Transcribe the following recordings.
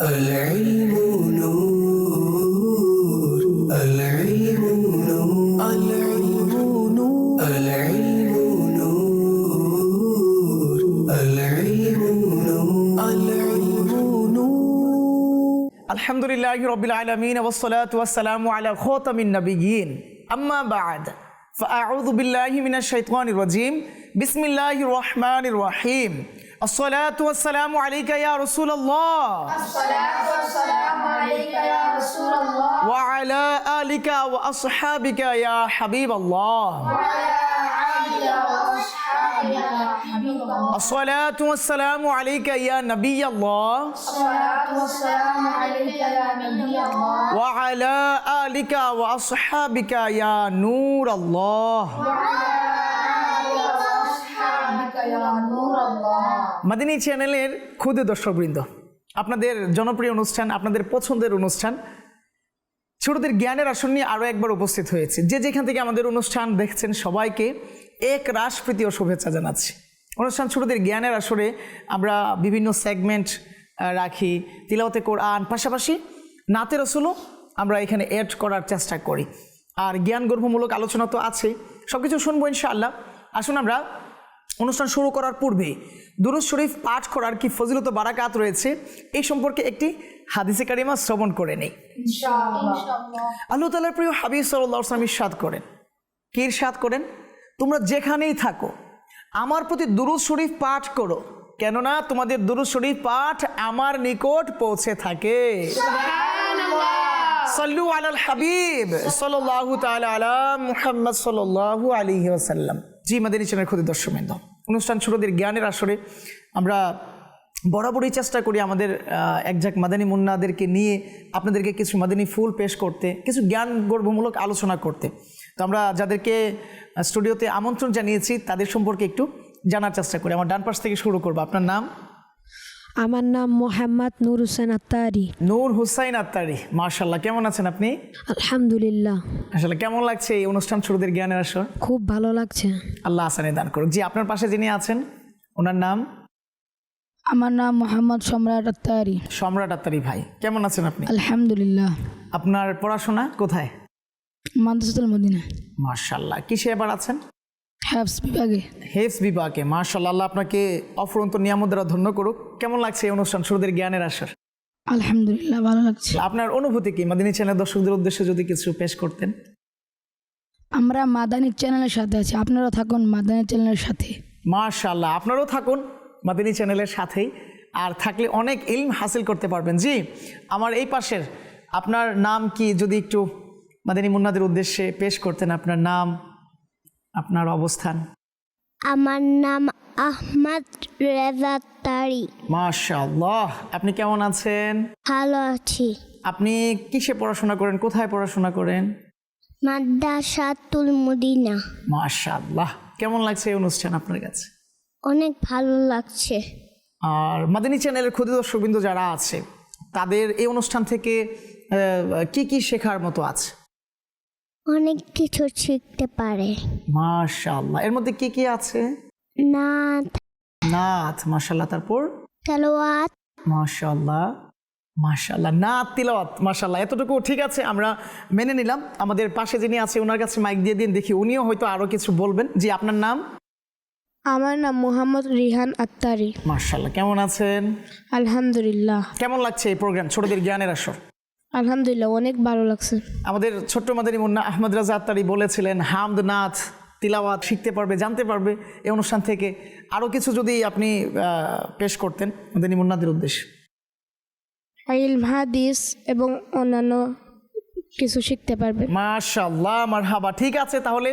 العلم نور العلم نور العلم نور العلم نور العلم نور العلم نور الحمد لله رب العالمين والصلاة والسلام على خاتم النبيين أما بعد فأعوذ بالله من الشيطان الرجيم بسم الله الرحمن الرحيم الصلاة والسلام عليك يا رسول الله الصلاة والسلام عليك يا رسول الله وعلى آلك وأصحابك يا حبيب الله وعلى آلك وأصحابك يا حبيب الله الصلاة والسلام عليك يا نبي الله الصلاة والسلام عليك يا نبي الله وعلى آلك وأصحابك يا نور الله وعلى آلك وأصحابك يا نور الله মাদিনী চ্যানেলের ক্ষুদে দর্শকবৃন্দ, আপনাদের জনপ্রিয় অনুষ্ঠান, আপনাদের পছন্দের অনুষ্ঠান ছোটদের জ্ঞানের আসর নিয়ে আরও একবার উপস্থিত হয়েছে। যে যেখান থেকে আমাদের অনুষ্ঠান দেখছেন সবাইকে এক রাশ প্রীতি ও শুভেচ্ছা জানাচ্ছি। অনুষ্ঠান ছোটদের জ্ঞানের আসরে আমরা বিভিন্ন সেগমেন্ট রাখি, তিলাওয়াতে কোরআন, পাশাপাশি নাতে রাসূলও আমরা এখানে অ্যাড করার চেষ্টা করি। আর জ্ঞান গর্ভমূলক আলোচনা তো আছে, সব কিছু শুনবো ইনশাআল্লাহ। আসুন আমরা অনুষ্ঠান শুরু করার পূর্বে দুরূদ শরীফ পাঠ করার কি ফজিলত ও বারাকাত রয়েছে এই সম্পর্কে একটি হাদিসে কারিমা শ্রবণ করে নেই। ইনশাআল্লাহ আল্লাহ তাআলার প্রিয় হাবিব সাল্লাল্লাহু আলাইহি ওয়াসাল্লাম ইরশাদ করেন, কি ইরশাদ করেন? তোমরা যেখানেই থাকো আমার প্রতি দুরূদ শরীফ পাঠ করো, কেননা তোমাদের দুরূদ শরীফ পাঠ আমার নিকট পৌঁছে থাকে। সাল্লু আলাল হাবিব সাল্লাল্লাহু তাআলা আলা মুহাম্মদ সাল্লাল্লাহু আলাইহি ওয়াসাল্লাম। জি মাদিনী চ্যানেলের ক্ষুদে দর্শকবৃন্দ, অনুষ্ঠান ছোটদের জ্ঞানের আসরে আমরা বরাবরই চেষ্টা করি আমাদের একঝাঁক মাদানী মুন্নাদেরকে নিয়ে আপনাদেরকে কিছু মাদানী ফুল পেশ করতে, কিছু জ্ঞান গর্ভমূলক আলোচনা করতে। তো আমরা যাদেরকে স্টুডিওতে আমন্ত্রণ জানিয়েছি তাদের সম্পর্কে একটু জানার চেষ্টা করি। আমার ডান পাশ থেকে শুরু করবো। আপনার নাম? আমার নাম মোহাম্মদ নূর হোসেন আত্তারি। নূর হুসাইন আত্তারি, মাশাআল্লাহ। কেমন আছেন আপনি? আলহামদুলিল্লাহ, আসলে কেমন লাগছে এই অনুষ্ঠান ছোটদের জ্ঞানের আসর? খুব ভালো লাগছে। আল্লাহ আসানি দান করুক। জি আপনার পাশে যিনি আছেন ওনার নাম? আমার নাম মোহাম্মদ সম্রাট আত্তারি। সম্রাট আত্তারি ভাই, কেমন আছেন আপনি? আলহামদুলিল্লাহ। আপনার পড়াশোনা কোথায়? মাদ্রাসাতুল মদিনা, মাশাআল্লাহ। কিসে এবার আছেন? হ্যাফস বিভাগে। হেফজ বিভাগে, মাশাআল্লাহ। আল্লাহ আপনাকে অফুরন্ত নিয়ামত দ্বারা ধন্য করুক। কেমন লাগছে এই অনুষ্ঠান ছোটদের জ্ঞানের আসর? আলহামদুলিল্লাহ, ভালো লাগছে। আপনার অনুভূতি কি মাদানী চ্যানেল দর্শকদের উদ্দেশ্যে যদি কিছু পেশ করতেন? আমরা মাদানী চ্যানেলের সাথে আছি, আপনারা থাকুন মাদানী চ্যানেলের সাথে। মাশাআল্লাহ, আপনারাও থাকুন মাদানী চ্যানেলের সাথেই, আর থাকলে অনেক ইলম হাসিল করতে পারবেন। জি আমার এই পাশের, আপনার নাম কি যদি একটু মাদানী মুন্নাদের উদ্দেশ্যে পেশ করতেন? আপনার নাম, আপনার অবস্থান? আমার নাম আহমদ রেজা তারি। মাশাআল্লাহ। আপনি কেমন আছেন? ভালো আছি। আপনি কিসে পড়াশোনা করেন, কোথায় পড়াশোনা করেন? মাদ্রাসাতুল মদিনা। মাশাআল্লাহ। কেমন লাগছে এই অনুষ্ঠান আপনার কাছে? অনেক ভালো লাগছে। আর মাদানী চ্যানেলের ক্ষুদে দর্শকবৃন্দ যারা আছে তাদের এই অনুষ্ঠান থেকে কি কি শেখার মতো আছে? অনেক কিছু শিখতে পারে। মাশাআল্লাহ। এর মধ্যে কি কি আছে? নাত, নাত, মাশাআল্লাহ। তারপর তেলাওয়াত, মাশাআল্লাহ, মাশাআল্লাহ। নাত, তিলাওয়াত, মাশাআল্লাহ। এতটুকু ঠিক আছে, আমরা মেনে নিলাম। আমাদের পাশে যিনি আছে ওনার কাছে মাইক দিয়ে দিন, দেখি উনিও হয়তো আরো কিছু বলবেন। জি আপনার নাম? আমার নাম মোহাম্মদ রিহান আত্তারি। মাশাআল্লাহ। কেমন আছেন? আলহামদুলিল্লাহ। কেমন লাগছে এই প্রোগ্রাম ছোটদের জ্ঞানের আসর? আলহামদুলিল্লাহ, অনেক ভালো লাগছে। আমাদের ছোট্ট মাদানী মুন্না আহমদ রাজা আত্তারি বলেছিলেন হামদ, নাথ, তিলাওয়াত শিখতে পারবে, জানতে পারবে এই অনুষ্ঠান থেকে। আরও কিছু যদি আপনি পেশ করতেন মাদানী মুন্নাদের উদ্দেশ্যে। ইলম, হাদিস এবং অন্যান্য কিছু শিখতে পারবে। মাশাআল্লাহ, মারহাবা। ঠিক আছে, তাহলে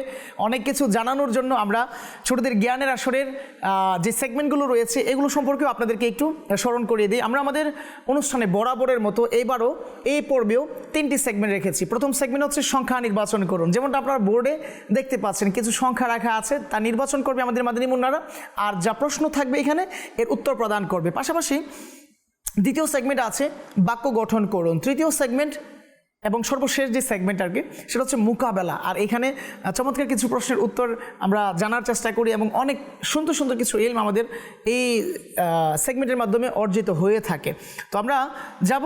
অনেক কিছু জানানোর জন্য আমরা ছোটদের জ্ঞানের আসরের যে সেগমেন্টগুলো রয়েছে এগুলো সম্পর্কেও আপনাদেরকে একটু স্মরণ করিয়ে দিই। আমরা আমাদের অনুষ্ঠানে বরাবরের মতো এবারও এই পর্বেও 3টি সেগমেন্ট রেখেছি। প্রথম সেগমেন্ট হচ্ছে সংখ্যা নির্বাচন করুন। যেমনটা আপনারা বোর্ডে দেখতে পাচ্ছেন কিছু সংখ্যা রাখা আছে, তা নির্বাচন করবে আমাদের মাদানী মুন্নারা, আর যা প্রশ্ন থাকবে এখানে এর উত্তর প্রদান করবে। পাশাপাশি দ্বিতীয় সেগমেন্ট আছে বাক্য গঠন করুন। তৃতীয় সেগমেন্ট এবং সর্বশেষ যে সেগমেন্ট আর কি সেটা হচ্ছে মোকাবেলা। আর এখানে চমৎকার কিছু প্রশ্নের উত্তর আমরা জানার চেষ্টা করি এবং অনেক সুন্দর সুন্দর কিছু ইলম আমাদের এই সেগমেন্টের মাধ্যমে অর্জিত হয়ে থাকে। তো আমরা যাব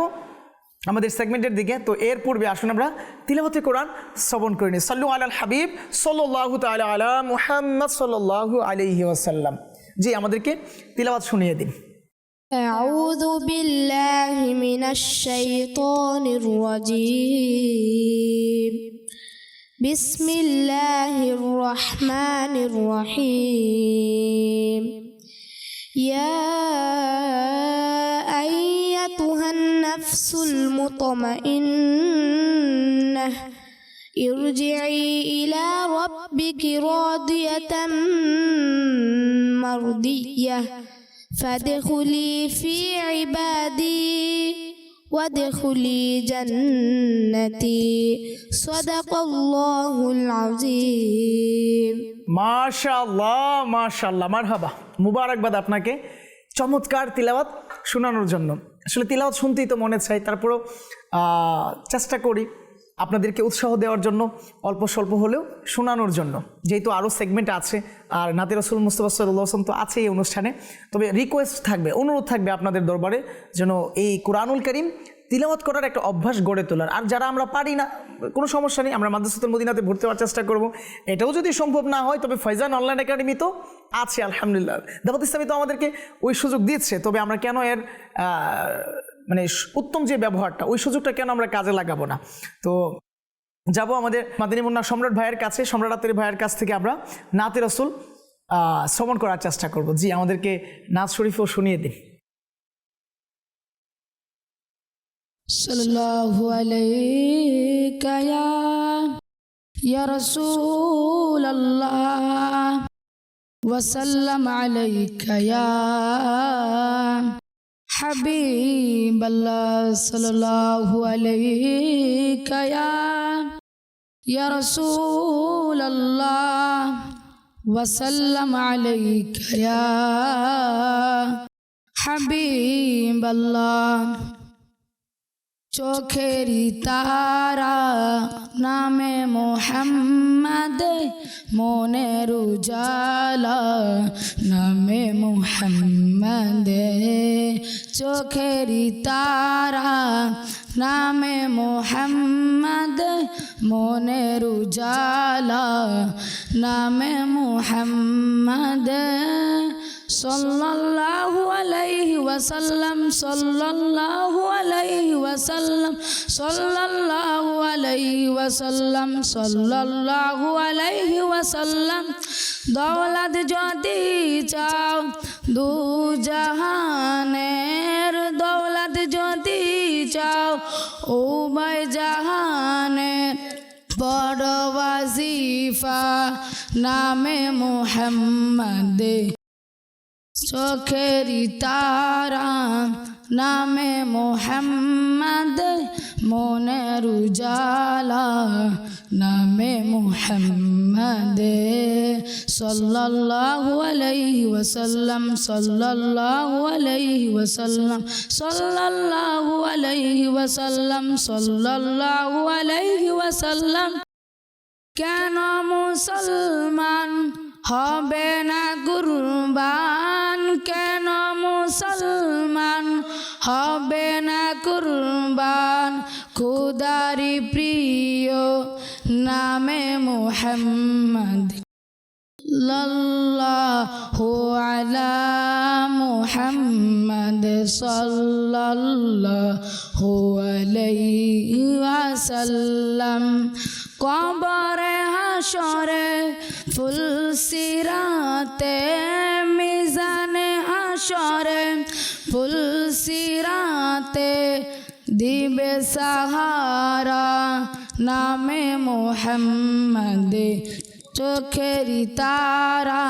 আমাদের সেগমেন্টের দিকে। তো এর পূর্বে আসুন আমরা তিলাওয়াতে কোরআন শ্রবণ করে নিই। সাল্লু আলাল হাবিব সাল্লাল্লাহু তাআলা আলা মুহাম্মদ সাল্লাল্লাহু আলাইহি ওয়াসাল্লাম। জি, আমাদেরকে তিলাওয়াত শুনিয়ে দিন। أعوذ بالله من الشيطان الرجيم بسم الله الرحمن الرحيم يا أيتها النفس المطمئنة ارجعي إلى ربك راضية مرضية فادخلي في عبادي وادخلي جنتي صدق الله العظيم মাশাআল্লাহ মাশাআল্লাহ, মারহাবা, মুবারকবাদ আপনাকে চমৎকার তিলাওয়াত শোনানোর জন্য। আসলে তিলাওয়াত শুনতেই তো মনে চাই, তারপরও চেষ্টা করি আপনাদেরকে উৎসাহ দেওয়ার জন্য, অল্প স্বল্প হলেও শোনানোর জন্য, যেহেতু আরও সেগমেন্ট আছে আর নাতে রাসূল মুস্তাফা সাল্লাল্লাহু আলাইহি ওয়াসাল্লাম তো আছে এই অনুষ্ঠানে। তবে রিকোয়েস্ট থাকবে, অনুরোধ থাকবে আপনাদের দরবারে যেন এই কুরআনুল কারীম তিলাওয়াত করার একটা অভ্যাস গড়ে তোলার। আর যারা আমরা পারি না, কোনো সমস্যা নেই, আমরা মাদ্রাসাতুল মদিনাতে ভর্তি হওয়ার চেষ্টা করব। এটাও যদি সম্ভব না হয় তবে ফয়জান অনলাইন একাডেমি তো আছে আলহামদুলিল্লাহ, দাওয়াত ইসলামী তো আমাদেরকে ওই সুযোগ দিচ্ছে। তবে আমরা কেন এর মানে উত্তম যে ব্যবহারটা, ওই সুযোগটা কেন আমরা কাজে লাগাবো না? তো যাব আমাদের মাদানী মুন্না সম্রাট ভাইয়ের কাছে, সম্রাট আত্তারি ভাইয়ের কাছ থেকে আমরা নাতে রাসূল শ্রবণ করার চেষ্টা করব। জি, আমাদেরকে নাত শরীফও শুনিয়ে দিন। সাল্লাল্লাহু আলাইকা ইয়া রাসূলাল্লাহ ওয়া সাল্লাম আলাইকা ইয়া হাবিবাল্লাহ সাল্লাল্লাহু আলাইকা ইয়া রাসূলাল্লাহ ওয়া সাল্লাম আলাইকা ইয়া হাবিবাল্লাহ। চোখেরি তারা নামে মুহাম্মদ, মনের উজালা নামে মুহাম্মদ। চোখেরি তারা নামে মুহাম্মদ, মনের উজালা নামে মুহাম্মদ। সাল্লাল্লাহু আলাইহি ওয়াসাল্লাম, সাল্লাল্লাহু আলাইহি ওয়াসাল্লাম, সাল্লাল্লাহু আলাইহি ওয়াসাল্লাম, সাল্লাল্লাহু আলাইহি ওয়াসাল্লাম। দৌলত যদি চাও দু জাহানের, দৌলত যদি চাও উভয় জাহানের, বড় ওয়াজিফা নামে মুহাম্মদ। চোখেরি তারা নামে মুহাম্মদ, মনের উজালা নামে মুহাম্মদ। সাল্লাল্লাহু আলাইহি ওয়াসাল্লাম, সাল্লাল্লাহু আলাইহি ওয়াসাল্লাম, সাল্লাল্লাহু আলাইহি ওয়াসাল্লাম, সাল্লাল্লাহু আলাইহি ওয়াসাল্লাম। কেন মুসলমান হবে না কুরবান, কেন মুসলমান হবে না কুরবান, খুদারি প্রিয় নামে মুহাম্মদ। সাল্লাল্লাহু আলা মুহাম্মদ, সাল্লাল্লাহু আলাইহি ওয়াসাল্লাম। কবরে হাসরে ফুলসিরাতে, মিজানে হাসরে ফুলসিরাতে, দিবে সাহারা নামে মুহাম্মদ। চোখেরি তারা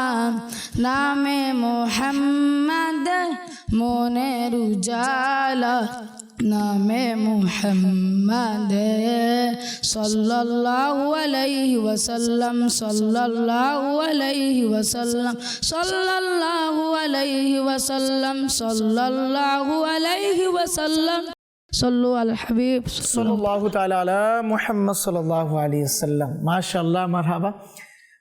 নামে মুহাম্মদ, মনের উজালা নামে মুহাম্মদ। সাল্লাল্লাহু আলাইহি ওয়াসাল্লাম, সাল্লাল্লাহু আলাইহি ওয়াসাল্লাম, সাল্লাল্লাহু আলাইহি ওয়াসাল্লাম, সাল্লাল্লাহু আলাইহি ওয়াসাল্লাম। সল্লু আল হাবিব সাল্লাল্লাহু তাআলা আলা মুহাম্মদ সাল্লাল্লাহু আলাইহি ওয়াসাল্লাম। মাশাআল্লাহ, মারহাবা,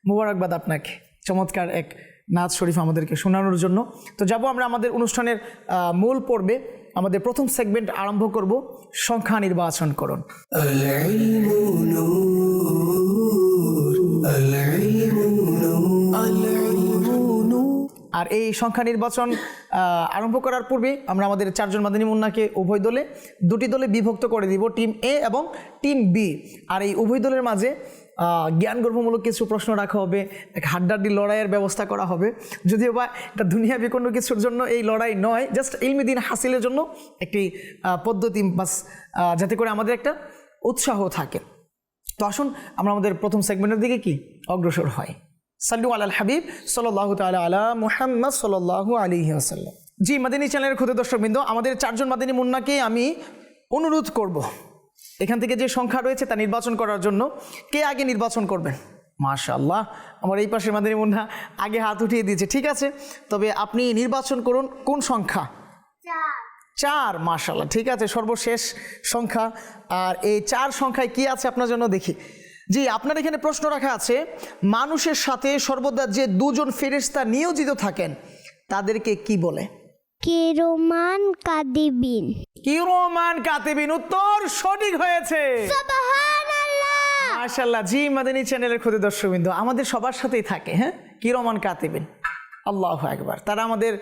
মুবারকবাদ আপনাকে চমৎকার এক নাচ শরীফ আমাদেরকে শোনানোর জন্য। তো যাব আমরা আমাদের অনুষ্ঠানের মূল পর্বে। আমাদের প্রথম সেগমেন্ট আরম্ভ করব সংখ্যা নির্বাচন করুন। العلم نور العلم نور العلم نور আর এই সংখ্যা নির্বাচন আরম্ভ করার পূর্বে আমরা আমাদের চারজন মাদানী মুন্নাকে উভয় দলে দুটি দলে বিভক্ত করে দিব, টিম এ এবং টিম বি। আর এই উভয় দলের মাঝে জ্ঞানগর্ভমূলক কিছু প্রশ্ন রাখা হবে, এক হাড্ডাহাড্ডি লড়াইয়ের ব্যবস্থা করা হবে। যদিও বা এটা দুনিয়াবি কোনো কিছুর জন্য এই লড়াই নয়, জাস্ট ইলমি দিন হাসিলের জন্য একটি পদ্ধতি, বাস যাতে করে আমাদের একটা উৎসাহ থাকে। তো আসুন আমরা আমাদের প্রথম সেগমেন্টের দিকে কি অগ্রসর হয়। সাল্লু আলাল হাবিব সাল্লাল্লাহু তাআলা আলা মুহাম্মদ সাল্লাল্লাহু আলাইহি ওয়াসাল্লাম। জি, মাদানী চ্যানেলের ক্ষুদে দর্শকবৃন্দ, আমাদের চারজন মাদানী মুন্নাকে আমি অনুরোধ করব এখান থেকে যে সংখ্যা রয়েছে তা নির্বাচন করার জন্য। কে আগে নির্বাচন করবেন? মাশাআল্লাহ, আমার এই পাশে মাদানী মুন্না আগে হাত উঠিয়ে দিয়েছে। ঠিক আছে, তবে আপনি নির্বাচন করুন কোন সংখ্যা? 4। মাশাআল্লাহ, ঠিক আছে, সর্বশেষ সংখ্যা। আর এই 4 সংখ্যায় কি আছে আপনার জন্য দেখি। জি, আপনার এখানে প্রশ্ন রাখা আছে, মানুষের সাথে সর্বদা যে দুজন ফেরেশতা নিয়োজিত থাকেন তাদেরকে কি বলে? কিরমান কাদিবিন। কিরমান কাতিবিন। উত্তর সঠিক হয়েছে, সুবহানাল্লাহ। মাশাআল্লাহ। জি, মাদানী চ্যানেলের ক্ষুদে দর্শকবৃন্দ, আমাদের সবার সাথেই থাকে, হ্যাঁ, কিরমান কাতিবিন। আল্লাহু আকবার। তারা আমাদের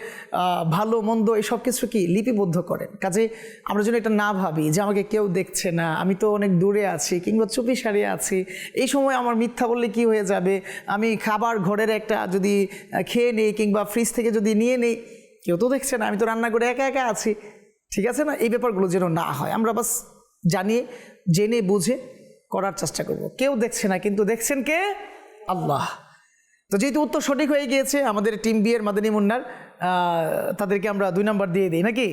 ভালো মন্দ এই সব কিছু কি লিপিবদ্ধ করেন। কাজে আমরা যেন এটা না ভাবি যে আমাকে কেউ দেখছে না, আমি তো অনেক দূরে আছি কিংবা চুপি সারিয়ে আছি, এই সময় আমার মিথ্যা বললে কি হয়ে যাবে, আমি খাবার ঘরের একটা যদি খেয়ে নেই কিংবা ফ্রিজ থেকে যদি নিয়ে নেই, কেউ তো দেখছে না, আমি তো রান্না করে একা একা আছি, ঠিক আছে না? এই ব্যাপারগুলো যেন না হয়, আমরা বাস জানিয়ে জেনে বুঝে করার চেষ্টা করব। কেউ দেখছে না, কিন্তু দেখছেন কে? আল্লাহ। তো যেহেতু উত্তর সঠিক হয়ে গিয়েছে আমাদের টিম বি এর মাদানী মুন্নার, তাদেরকে আমরা 2 নম্বর দিয়ে দিই নাকি?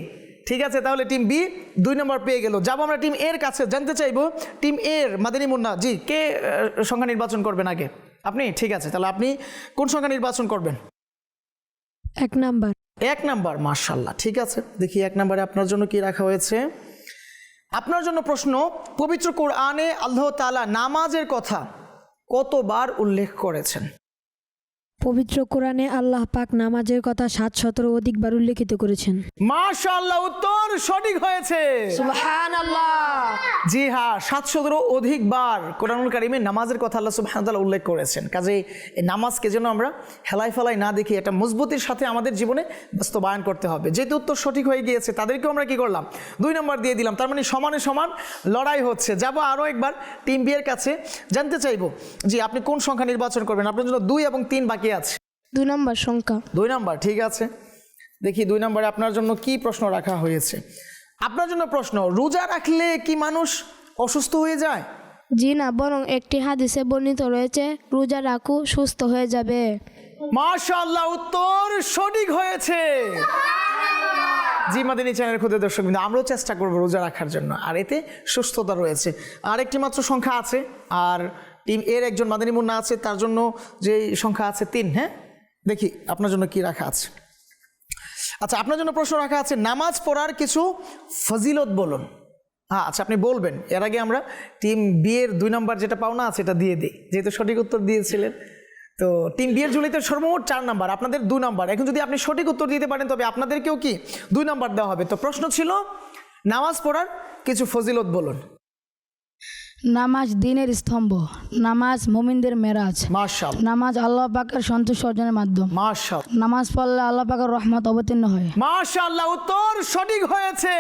ঠিক আছে, তাহলে টিম বি 2 নম্বর পেয়ে গেল। যাবো আমরা টিম এর কাছে, জানতে চাইবো টিম এর মাদানী মুন্না, জি, কে সংখ্যা নির্বাচন করবেন আগে? আপনি? ঠিক আছে, তাহলে আপনি কোন সংখ্যা নির্বাচন করবেন? 1 নাম্বার। 1 নাম্বার। মাশাআল্লাহ, ঠিক আছে, দেখি 1 নম্বরে আপনার জন্য কি রাখা হয়েছে। আপনার জন্য প্রশ্ন, পবিত্র কোরআনে আল্লাহ তাআলা নামাজের কথা কতবার উল্লেখ করেছেন? পবিত্র কোরআনে আল্লাহ পাক নামাজের কথা 700 অধিকবার উল্লেখিত করেছেন। মাশাআল্লাহ, উত্তর সঠিক হয়েছে, সুবহানাল্লাহ। জি হ্যাঁ, 700 অধিকবার কোরআনুল কারীমে নামাজের কথা আল্লাহ সুবহানাহু ওয়া তাআলা উল্লেখ করেছেন। কাজে এই নামাজকে যেন আমরা হেলাই ফেলাই না দেখি, এটা মজবুতির সাথে আমাদের জীবনে বাস্তবায়ন করতে হবে। যেহেতু উত্তর সঠিক হয়ে গিয়েছে তাদেরকেও আমরা কি করলাম? 2 নম্বর দিয়ে দিলাম। তার মানে সমানে সমান লড়াই হচ্ছে। যাব আরও একবার টিম বি এর কাছে, জানতে চাইবো জি আপনি কোন সংখ্যা নির্বাচন করবেন? আপনার জন্য 2 এবং 3 বাকি আছে। 2 নম্বর সংখ্যা। 2 নম্বর, ঠিক আছে, দেখি 2 নম্বরে আপনার জন্য কি প্রশ্ন রাখা হয়েছে। আপনার জন্য প্রশ্ন, রোজা রাখলে কি মানুষ অসুস্থ হয়ে যায়? জি না, বরং একটি হাদিসে বর্ণিত রয়েছে, রোজা রাখো সুস্থ হয়ে যাবে। মাশাআল্লাহ, উত্তর সঠিক হয়েছে। জি, মাদানী চ্যানেলের ক্ষুদে দর্শকবৃন্দ, আমরাও চেষ্টা করবো রোজা রাখার জন্য, আর এতে সুস্থতা রয়েছে। আর একটি মাত্র সংখ্যা আছে, আর টিম এর একজন মাদানী মুন্না আছে, তার জন্য যে সংখ্যা আছে 3। হ্যাঁ, দেখি আপনার জন্য কি রাখা আছে। আচ্ছা, আপনার জন্য প্রশ্ন রাখা আছে, নামাজ পড়ার কিছু ফজিলত বলুন। হ্যাঁ, আচ্ছা, আপনি বলবেন। এর আগে আমরা টিম বি এর 2 নম্বর যেটা পাওনা আছে এটা দিয়ে দিই, যেহেতু সঠিক উত্তর দিয়েছিলেন। তো টিম বি এর ঝুলিতে সর্বমোট 4 নম্বর, আপনাদের 2 নম্বর। এখন যদি আপনি সঠিক উত্তর দিতে পারেন তবে আপনাদেরকেও কি 2 নম্বর দেওয়া হবে। তো প্রশ্ন ছিল, নামাজ পড়ার কিছু ফজিলত বলুন। নামাজ দিনের স্তম্ভ, নামাজ মুমিনদের মেরাজ, মাশাআল্লাহ, নামাজ আল্লাহ পাকের সন্তোষ অর্জনের মাধ্যম, মাশাআল্লাহ, নামাজ পড়লে আল্লাহ পাকের রহমত অবতীর্ণ হয়। মাশাআল্লাহ, উত্তর সঠিক হয়েছে।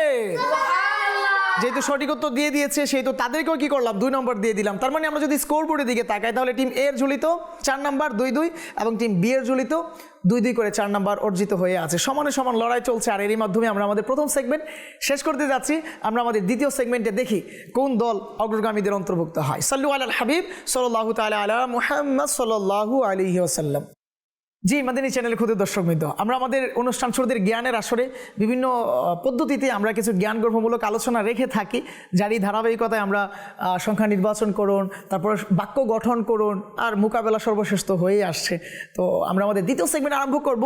যেহেতু সঠিক উত্তর দিয়ে দিয়েছে সেহেতু তাদেরকেও কি করলাম? 2 নম্বর দিয়ে দিলাম। তার মানে আমরা যদি স্কোর বোর্ডের দিকে তাকাই তাহলে টিম এ এর ঝুলিত 4 নম্বর 2-2 এবং টিম বি এর ঝুলিত 2-2 করে 4 নম্বর অর্জিত হয়ে আছে। সমানে সমান লড়াই চলছে। আর এরই মাধ্যমে আমরা আমাদের প্রথম সেগমেন্ট শেষ করতে যাচ্ছি। আমরা আমাদের দ্বিতীয় সেগমেন্টে দেখি কোন দল অগ্রগামীদের অন্তর্ভুক্ত হয়। সাল্লু আলাল হাবিব সাল্লাল্লাহু তাআলা আলা মুহাম্মদ সাল্লাল্লাহু আলাইহি ওয়াসাল্লাম। জি, মাদানী চ্যানেলের ক্ষুদে দর্শকবৃন্দ, আমরা আমাদের অনুষ্ঠান শুরুদের জ্ঞানের আসরে বিভিন্ন পদ্ধতিতে আমরা কিছু জ্ঞানগর্ভমূলক আলোচনা রেখে থাকি, যারই ধারাবাহিকতায় আমরা সংখ্যা নির্বাচন করুন, তারপর বাক্য গঠন করুন, আর মোকাবেলা সর্বশেষ তো হয়েই আসছে। তো আমরা আমাদের দ্বিতীয় সেগমেন্ট আরম্ভ করব,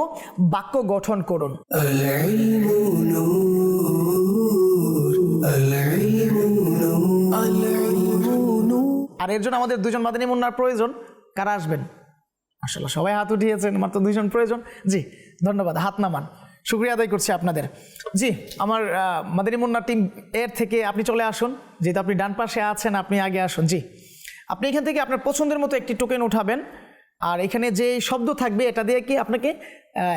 বাক্য গঠন করুন। العلم نور العلم نور العلم نور আর এর জন্য আমাদের দুজন মাদানী মুন্নার প্রয়োজন। কারা আসবেন? মাশাআল্লাহ সবাই হাত উঠিয়েছেন, মাত্র দুইজন প্রয়োজন। জি ধন্যবাদ, হাত নামান, শুকরিয়া আদায় করছি আপনাদের। জি আমার মাদানী মুন্না টিম এর থেকে আপনি চলে আসুন, যেহেতু আপনি ডান পাশে আছেন আপনি আগে আসুন। জি আপনি এখান থেকে আপনার পছন্দের মতো একটি টোকেন উঠাবেন, আর এখানে যে শব্দ থাকবে এটা দিয়ে কি আপনাকে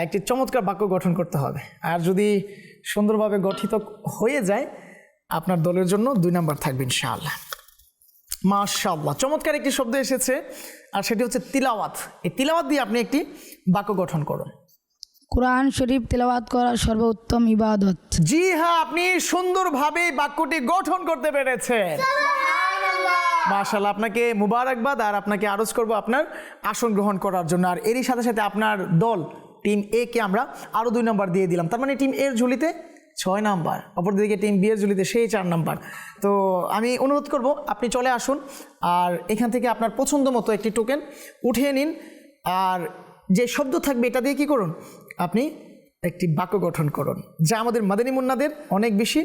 একটি চমৎকার বাক্য গঠন করতে হবে। আর যদি সুন্দরভাবে গঠিত হয়ে যায় আপনার দলের জন্য 2 নাম্বার থাকবে ইনশাআল্লাহ। মাশাআল্লাহ চমৎকার একটি শব্দ এসেছে, আর সেটি হচ্ছে তিলাওয়াত। এই তিলাওয়াত দিয়ে আপনি একটি বাক্য গঠন করুন। কোরআন শরীফ তেলাওয়াত করা সর্বোত্তম ইবাদত। জি হ্যাঁ, আপনি সুন্দরভাবে বাক্যটি গঠন করতে পেরেছেন। মাশাআল্লাহ আপনাকে মুবারকবাদ, আর আপনাকে আরজ করব আপনার আসন গ্রহণ করার জন্য। আর এরই সাথে সাথে আপনার দল টিম এ কে আমরা আরও 2 নাম্বার দিয়ে দিলাম, তার মানে টিম এর ঝুলিতে 6 নাম্বার, অপরদিকে টিম বি এর ঝুলিতে সেই 4 নাম্বার। তো আমি অনুরোধ করব আপনি চলে আসুন, আর এখান থেকে আপনার পছন্দ মতো একটি টোকেন উঠিয়ে নিন, আর যে শব্দ থাকবে এটা দিয়ে কি করুন, আপনি একটি বাক্য গঠন করুন, যা আমাদের মাদানী মুন্নাদের অনেক বেশি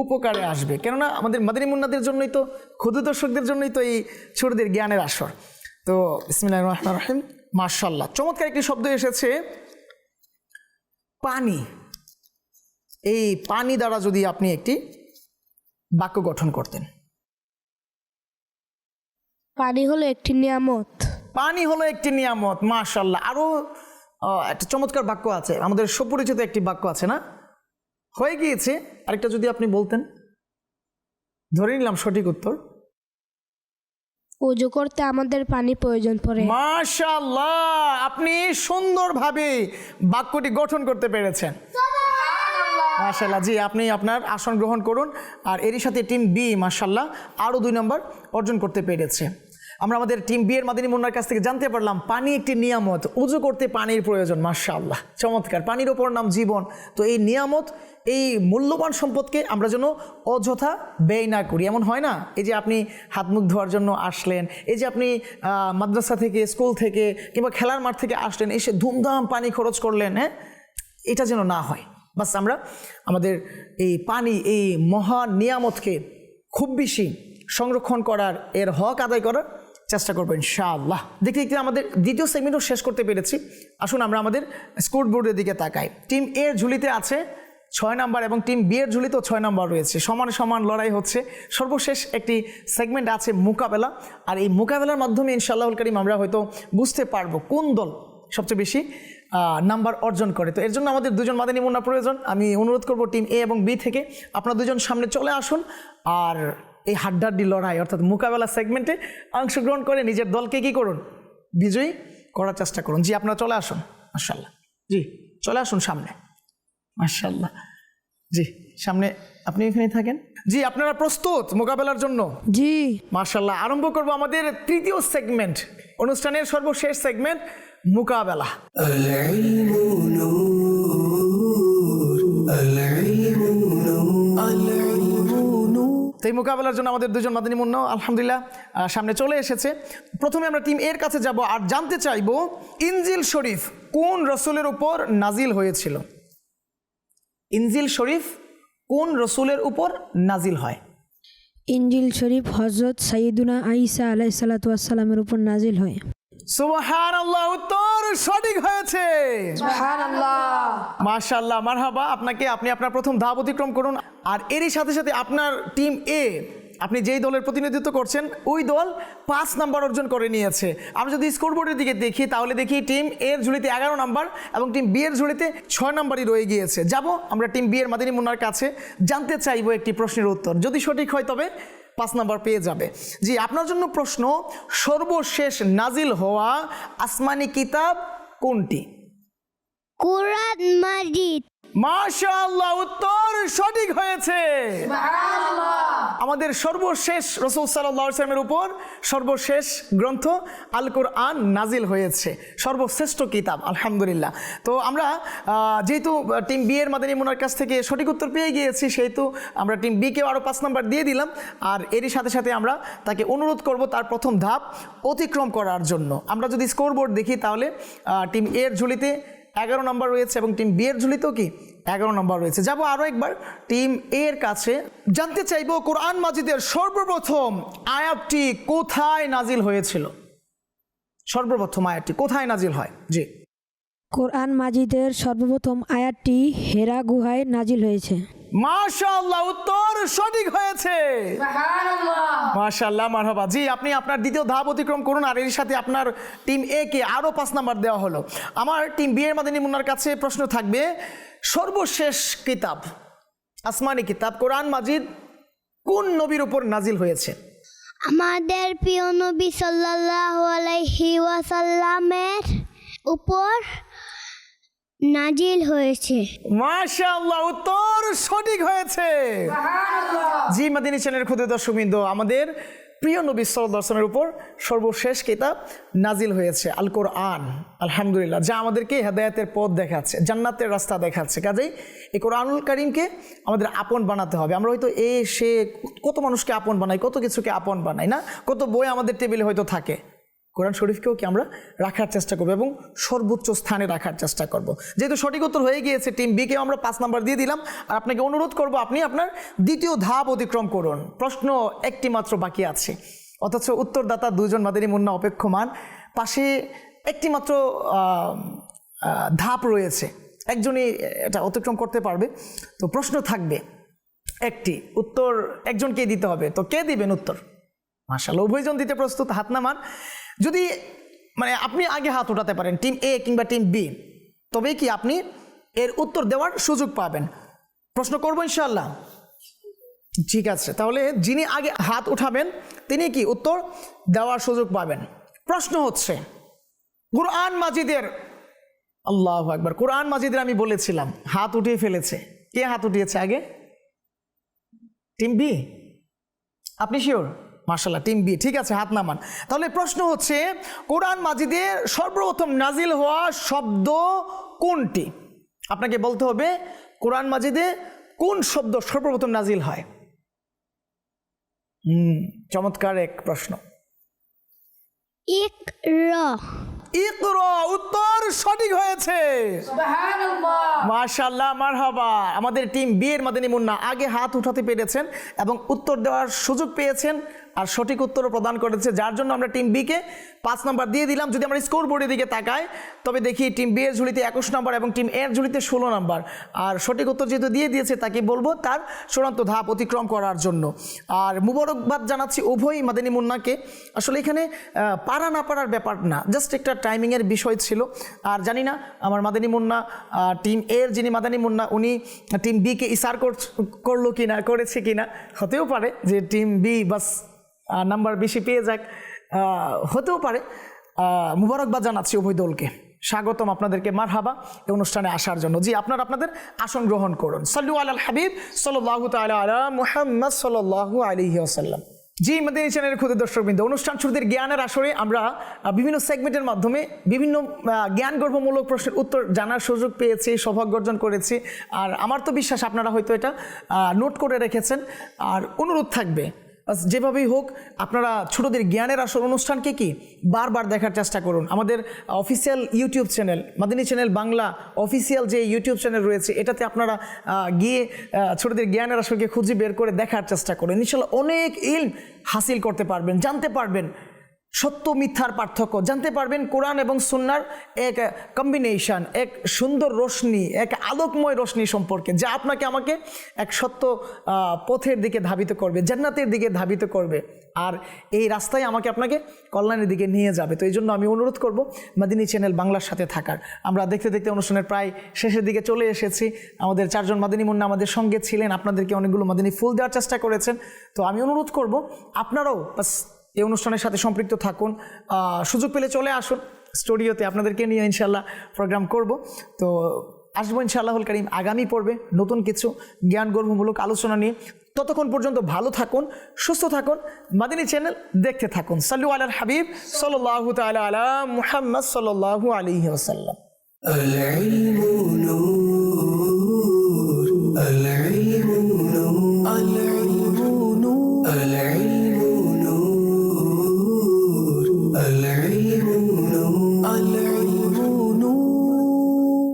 উপকারে আসবে। কেননা আমাদের মাদানী মুন্নাদের জন্যই তো, ক্ষুদ্র দর্শকদের জন্যই তো এই ছোটদের জ্ঞানের আসর। তো বিসমিল্লাহির রহমানির রহিম। মাশাআল্লাহ চমৎকার একটি শব্দ এসেছে, পানি। এই পানি দ্বারা যদি আপনি একটি বাক্য গঠন করতেন। পানি হলো একটি নিয়ামত। পানি হলো একটি নিয়ামত। মাশাআল্লাহ আরও একটা চমৎকার বাক্য আছে, আমাদের সুপরিচিত একটি বাক্য আছে না, হয়ে গিয়েছে, আরেকটা যদি আপনি বলতেন। ধরে নিলাম সঠিক উত্তর। ওযু করতে আমাদের পানি প্রয়োজন পড়ে। মাশাআল্লাহ আপনি সুন্দরভাবে বাক্যটি গঠন করতে পেরেছেন। মাশাআল্লাহ জি আপনি আপনার আসন গ্রহণ করুন। আর এরই সাথে টিম বি মাশাআল্লাহ আরও 2 নাম্বার অর্জন করতে পেরেছে। আমরা আমাদের টিম বি এর মাদানী মুন্নার কাছ থেকে জানতে পারলাম পানি একটি নিয়ামত, উযু করতে পানির প্রয়োজন। মাশাআল্লাহ চমৎকার, পানির ওপর নাম জীবন। তো এই নিয়ামত, এই মূল্যবান সম্পদকে আমরা যেন অযথা ব্যয় না করি। এমন হয় না, এই যে আপনি হাত মুখ ধোয়ার জন্য আসলেন, এই যে আপনি মাদ্রাসা থেকে, স্কুল থেকে কিংবা খেলার মাঠ থেকে আসলেন, এসে ধুমধাম পানি খরচ করলেন, হ্যাঁ এটা যেন না হয়। বাস আমরা আমাদের এই পানি, এই মহান নিয়ামতকে খুব বেশি সংরক্ষণ করার, এর হক আদায় করার চেষ্টা করবো ইনশাআল্লাহ। দেখতে দেখতে আমাদের দ্বিতীয় সেগমেন্টও শেষ করতে পেরেছি। আসুন আমরা আমাদের স্কোর বোর্ডের দিকে তাকাই। টিম এ এর ঝুলিতে আছে 6 নাম্বার এবং টিম বি এর ঝুলিতেও 6 নাম্বার রয়েছে। সমান সমান লড়াই হচ্ছে। সর্বশেষ একটি সেগমেন্ট আছে মোকাবেলা, আর এই মোকাবেলার মাধ্যমে ইনশাআল্লাহুল কারীম আমরা হয়তো বুঝতে পারবো কোন দল সবচেয়ে বেশি নাম্বার অর্জন করে। তো এর জন্য আমাদের 2জন মাদানী মুন্না প্রয়োজন। আমি অনুরোধ করব টিম এ এবং বি থেকে আপনারা 2জন সামনে চলে আসুন, আর এই হাড্ডাহাড্ডি লড়াই অর্থাৎ মোকাবেলা সেগমেন্টে অংশগ্রহণ করে নিজের দলকে কি করুন, বিজয়ী করার চেষ্টা করুন। জি আপনারা চলে আসুন মাশাআল্লাহ। জি চলে আসুন সামনে মাশাআল্লাহ। জি সামনে আপনি এখানে থাকেন। জি আপনারা প্রস্তুত মোকাবেলার জন্য? জি মাশাআল্লাহ আরম্ভ করব আমাদের তৃতীয় সেগমেন্ট, অনুষ্ঠানের সর্বশেষ সেগমেন্ট মোকাবেলা। العلم نور العلم نور العلم نور তো এই মোকাবেলার জন্য আমাদের 2জন মাদানী মুন্না আলহামদুলিল্লাহ সামনে চলে এসেছে। প্রথমে আমরা টিম এর কাছে যাব আর জানতে চাইব ইনজিল শরীফ কোন রসুলের উপর নাজিল হয়েছিল। ইনজিল শরীফ কোন রসুলের উপর নাজিল হয়? ইনজিল শরীফ হযরত সাইয়্যিদুনা ঈসা আলাইহিস সালাতু ওয়াস সালামের উপর নাজিল হয়। সুবহানাল্লাহ উত্তর সঠিক হয়েছে। সুবহানাল্লাহ মাশাআল্লাহ মারহাবা আপনাকে। আপনি আপনার প্রথম ধাপ অতিক্রম করুন। আর এরই সাথে সাথে আপনার টিম এ, আপনি যেই দলের প্রতিনিধিত্ব করছেন ওই দল 5 নাম্বার অর্জন করে নিয়েছে। আমরা যদি স্কোরবোর্ডের দিকে দেখি তাহলে দেখি টিম এর ঝুলিতে 11 নাম্বার এবং টিম বি এর ঝুলিতে 6 নাম্বারই রয়ে গিয়েছে। যাব আমরা টিম বি এর মাদানী মুন্নার কাছে, জানতে চাইবো একটি প্রশ্নের উত্তর। যদি সঠিক হয় তবে 5 নাম্বার পেয়ে যাবে। জি আপনার জন্য প্রশ্ন, সর্বশেষ নাজিল হওয়া আসমানি কিতাব কোনটি? কোরআন মাজিদ। মাশাআল্লাহ উত্তর সঠিক হয়েছে। আমাদের সর্বশেষ রাসূল সাল্লাল্লাহু আলাইহি ওয়াসাল্লামের উপর সর্বশেষ গ্রন্থ আল কোরআন নাজিল হয়েছে, সর্বশ্রেষ্ঠ কিতাব আলহামদুলিল্লাহ। তো আমরা যেহেতু টিম বি এর মাদানী মুন্নার কাছ থেকে সঠিক উত্তর পেয়ে গিয়েছি, সেহেতু আমরা টিম বি কেও আরও 5 নাম্বার দিয়ে দিলাম। আর এরই সাথে সাথে আমরা তাকে অনুরোধ করব তার প্রথম ধাপ অতিক্রম করার জন্য। আমরা যদি স্কোরবোর্ড দেখি তাহলে টিম এর ঝুলিতে 11 নাম্বার রয়েছে এবং টিম বি এর ঝুলিতেও কি 11 নম্বর রয়েছে। যাব আরও একবার টিম এর কাছে, জানতে চাইব কোরআন মাজিদের সর্বপ্রথম আয়াতটি কোথায় নাজিল হয়েছিল? সর্বপ্রথম আয়াতটি কোথায় নাজিল হয়? জি, কোরআন মাজিদের সর্বপ্রথম আয়াতটি হেরা গুহায় নাজিল হয়েছে। মাশাআল্লাহ, উত্তর সঠিক হয়েছে। মাশাআল্লাহ, মারহাবা। জি, আপনি আপনার দ্বিতীয় ধাপ অতিক্রম করুন, আর এর সাথে আপনার টিম এ কে আরও 5 নাম্বার দেওয়া হলো। আমার টিম বি এর মাদানী মুন্নার কাছে প্রশ্ন থাকবে, সর্বশেষ কিতাব, আসমানি কিতাব কোরআন মাজিদ কোন নবীর উপর নাজিল হয়েছে? আমাদের প্রিয় নবী সাল্লাল্লাহু আলাইহি ওয়াসাল্লামের উপর নাজিল হয়েছে। মাশাআল্লাহ, উত্তর সঠিক হয়েছে। জি, মাদিনী চ্যানেলের ক্ষুদ্র দর্শকবৃন্দ, আমাদের প্রিয় নবী সাল্লাল্লাহু আলাইহি ওয়াসাল্লামের উপর সর্বশেষ কিতাব নাজিল হয়েছে আল কোরআন, আলহামদুলিল্লাহ, যা আমাদেরকে হেদায়েতের পথ দেখাচ্ছে, জান্নাতের রাস্তা দেখাচ্ছে। কাজেই এই কোরআনুল কারীমকে আমাদের আপন বানাতে হবে। আমরা হয়তো সে কত মানুষকে আপন বানাই, কত কিছুকে আপন বানাই না, কত বই আমাদের টেবিলে হয়তো থাকে, কোরআন শরীফকেও কি আমরা রাখার চেষ্টা করবো এবং সর্বোচ্চ স্থানে রাখার চেষ্টা করব। যেহেতু সঠিক উত্তর হয়ে গিয়েছে, টিম বি কেও আমরা 5 নাম্বার দিয়ে দিলাম, আর আপনাকে অনুরোধ করব আপনি আপনার দ্বিতীয় ধাপ অতিক্রম করুন। প্রশ্ন একটি মাত্র বাকি আছে, অথচ উত্তরদাতা 2 জন মাদানী মুন্না অপেক্ষমান, পাশে একটি মাত্র ধাপ রয়েছে, একজনই এটা অতিক্রম করতে পারবে। তো প্রশ্ন থাকবে একটি, উত্তর একজনকেই দিতে হবে। তো কে দিবেন উত্তর? মাশাআল্লাহ, উভয়জন দিতে প্রস্তুত, হাত নামান। যদি আপনি আগে হাত উঠাতে পারেন, টিম এ কিংবা টিম বি, তবেই কি আপনি এর উত্তর দেওয়ার সুযোগ পাবেন। প্রশ্ন করবো ইনশাআল্লাহ? ঠিক আছে, তাহলে যিনি আগে হাত উঠাবেন তিনি কি উত্তর দেওয়ার সুযোগ পাবেন। প্রশ্ন হচ্ছে, কোরআন মাজিদের, আল্লাহু আকবার, কোরআন মাজিদের আমি বলেছিলাম হাত উঠিয়ে ফেলেছে। কে হাত উঠিয়েছে আগে? Team B? আপনি শিওর? মাশাআল্লাহ, টিম বি, ঠিক আছে, হাত নামান। তাহলে প্রশ্ন হচ্ছে, কোরআন মাজিদে সর্বপ্রথম নাজিল হওয়া শব্দ কোনটি? আপনাকে বলতে হবে কোরআন মাজিদে কোন শব্দ সর্বপ্রথম নাজিল হয়। চমৎকার এক প্রশ্ন। ইকরা। ইকরা, উত্তর সঠিক হয়েছে। মাশাআল্লাহ, মারহাবা। আমাদের টিম বি এর মাদানী মুন্না আগে হাত উঠাতে পেরেছেন এবং উত্তর দেওয়ার সুযোগ পেয়েছেন, আর সঠিক উত্তরও প্রদান করেছে, যার জন্য আমরা টিম বি কে 5 নাম্বার দিয়ে দিলাম। যদি আমরা স্কোর বোর্ডের দিকে তাকাই, তবে দেখি টিম বি এর ঝুলিতে 21 নাম্বার এবং টিম এর ঝুলিতে 16 নাম্বার। আর সঠিক উত্তর যেহেতু দিয়ে দিয়েছে, তাকে বলবো তার চূড়ান্ত ধাপ অতিক্রম করার জন্য। আর মুবারকবাদ জানাচ্ছি উভয় মাদানী মুন্নাকে। আসলে এখানে পারা না পারার ব্যাপার না, জাস্ট একটা টাইমিংয়ের বিষয় ছিল। আর জানি না আমার মাদানী মুন্না, টিম এর যিনি মাদানী মুন্না, উনি টিম বি কে ইশার করলো কিনা, করেছে কিনা, হতেও পারে যে টিম বি বাস নাম্বার বেশি পেয়ে যাক, হতেও পারে। মুবারকবাদ জানাচ্ছি উভয় দলকে, স্বাগতম আপনাদেরকে, মারহাবা এই অনুষ্ঠানে আসার জন্য। জি, আপনাদের আসন গ্রহণ করুন। সাল্লু আলাল হাবিব সাল্লাল্লাহু তাআলা আলা মুহাম্মদ সাল্লাল্লাহু আলাইহি ওয়াসাল্লাম। জি, মাদানী চ্যানেলের ক্ষুদ্র দর্শকবৃন্দ, অনুষ্ঠান শুরুদের জ্ঞানের আসরে আমরা বিভিন্ন সেগমেন্টের মাধ্যমে বিভিন্ন জ্ঞানগর্ভমূলক প্রশ্নের উত্তর জানার সুযোগ পেয়েছি, সৌভাগ্য অর্জন করেছি। আর আমার তো বিশ্বাস আপনারা হয়তো এটা নোট করে রেখেছেন। আর অনুরোধ থাকবে, যেভাবেই হোক আপনারা ছোটদের জ্ঞানের আসল অনুষ্ঠানকে কি বারবার দেখার চেষ্টা করুন। আমাদের official YouTube channel Madani channel Bangla official যে ইউটিউব চ্যানেল রয়েছে, এটাতে আপনারা গিয়ে ছোটদের জ্ঞানের আসলকে খুঁজে বের করে দেখার চেষ্টা করুন। ইনশাআল্লাহ অনেক ইলম হাসিল করতে পারবেন, জানতে পারবেন সত্য মিথ্যার পার্থক্য, জানতে পারবেন কোরআন এবং সুন্নাহর এক কম্বিনেশন, এক সুন্দর রোশনি, এক আলোকময় রোশনি সম্পর্কে, যা আপনাকে আমাকে এক সত্য পথের দিকে ধাবিত করবে, জান্নাতের দিকে ধাবিত করবে, আর এই রাস্তায় আমাকে আপনাকে কল্যাণের দিকে নিয়ে যাবে। তো এই জন্য আমি অনুরোধ করব মাদানী চ্যানেল বাংলার সাথে থাকার। আমরা দেখতে দেখতে অনুষ্ঠানের প্রায় শেষের দিকে চলে এসেছি। আমাদের 4 জন মাদানী মুন্না আমাদের সঙ্গে ছিলেন, আপনাদেরকে অনেকগুলো মাদানী ফুল দেওয়ার চেষ্টা করেছেন। তো আমি অনুরোধ করব আপনারাও বাস এই অনুষ্ঠানের সাথে সম্পৃক্ত থাকুন, সুযোগ পেলে চলে আসুন স্টুডিওতে, আপনাদেরকে নিয়ে ইনশাআল্লাহ প্রোগ্রাম করব। তো আসবো ইনশাআল্লাহুল কারীম আগামী পর্বে নতুন কিছু জ্ঞানগর্ভমূলক আলোচনা নিয়ে। ততক্ষণ পর্যন্ত ভালো থাকুন, সুস্থ থাকুন, মাদানী চ্যানেল দেখতে থাকুন। সাল্লু আলাল হাবিব সাল্লাল্লাহু তাআলা আলা মুহাম্মদ সাল্লাল্লাহু আলাইহি ওয়াসাল্লাম। العلم نور العلم نور العلم